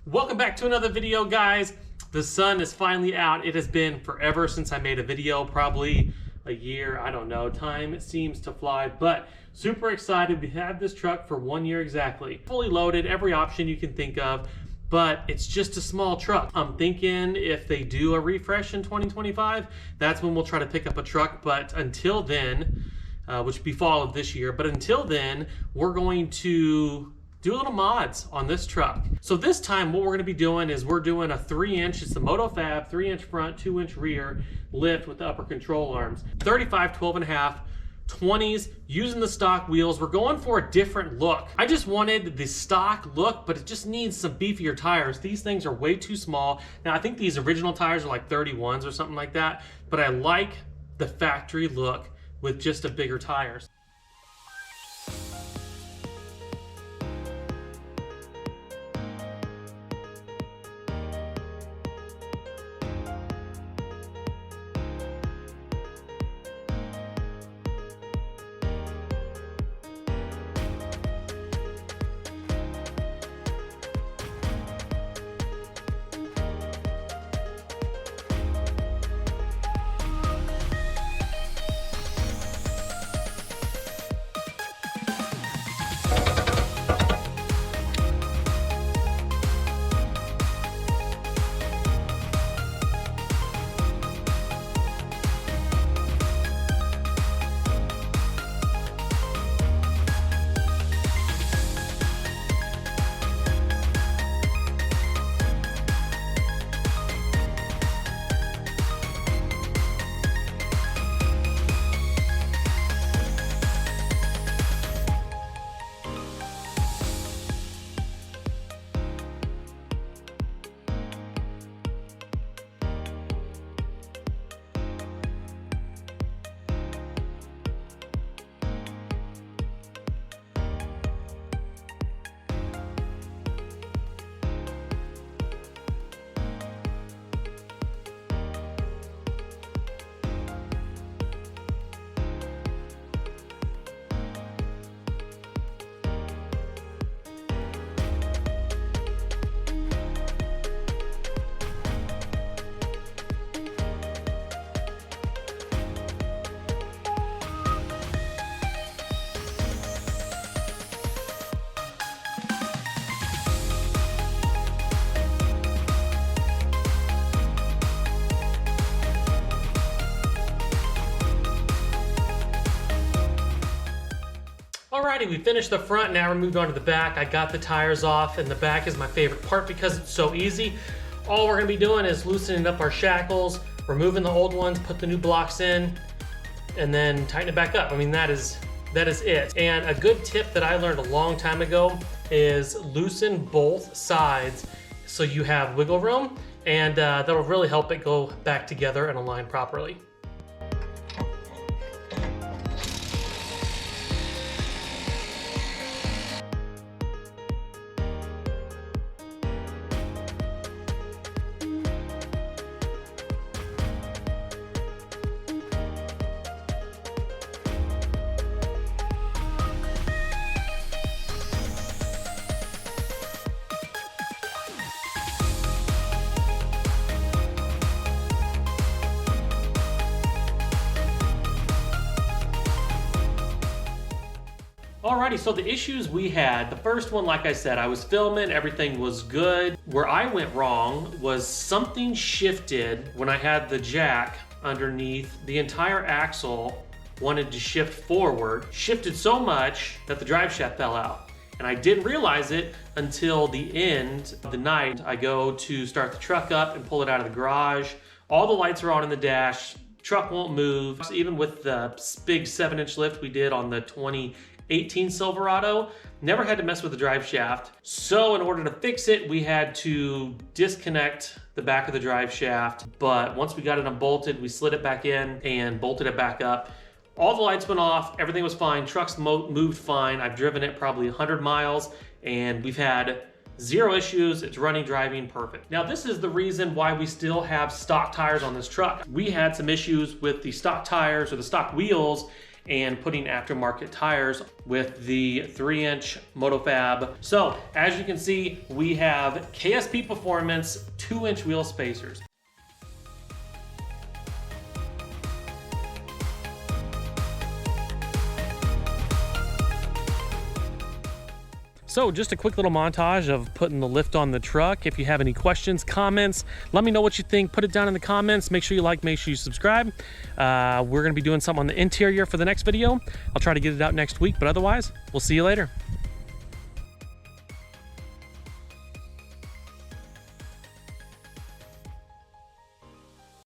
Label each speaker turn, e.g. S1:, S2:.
S1: Welcome back to another video, guys. The sun is finally out. It has been forever since I made a video, probably a year, I don't know. Time seems to fly, but super excited. We had this truck for 1 year exactly. Fully loaded, every option you can think of, but it's just a small truck. I'm thinking if they do a refresh in 2025, that's when we'll try to pick up a truck. But until then, which will be fall of this year, but until then, we're going to do a little mods on this truck. So this time what we're going to be doing is we're doing a 3-inch, it's the MotoFab 3-inch front, 2-inch rear lift with the upper control arms. 35, 12.5, 20s, using the stock wheels. We're going for a different look. I just wanted the stock look, but it just needs some beefier tires. These things are way too small. Now I think these original tires are like 31s or something like that, but I like the factory look with just a bigger tires. Alrighty, we finished the front, now we're moved on to the back. I got the tires off, and the back is my favorite part because it's so easy. All we're gonna be doing is loosening up our shackles, removing the old ones, put the new blocks in, and then tighten it back up. I mean, that is it. And a good tip that I learned a long time ago is loosen both sides so you have wiggle room, and that'll really help it go back together and align properly. Alrighty, so the issues we had, the first one, like I said, I was filming, everything was good. Where I went wrong was something shifted when I had the jack underneath. The entire axle wanted to shift forward, shifted so much that the drive shaft fell out. And I didn't realize it until the end of the night. I go to start the truck up and pull it out of the garage. All the lights are on in the dash, truck won't move. Even with the big 7-inch lift we did on the 2018 Silverado, never had to mess with the drive shaft. So in order to fix it, we had to disconnect the back of the drive shaft. But once we got it unbolted, we slid it back in and bolted it back up. All the lights went off, everything was fine, truck's moved fine. I've driven it probably 100 miles and we've had zero issues. It's running, driving, perfect. Now this is the reason why we still have stock tires on this truck. We had some issues with the stock tires or the stock wheels, and putting aftermarket tires with the 3-inch MotoFab. So as you can see, we have KSP Performance 2-inch wheel spacers. So just a quick little montage of putting the lift on the truck. If you have any questions, comments, let me know what you think. Put it down in the comments. Make sure you like, make sure you subscribe. We're gonna be doing something on the interior for the next video. I'll try to get it out next week, but otherwise, we'll see you later.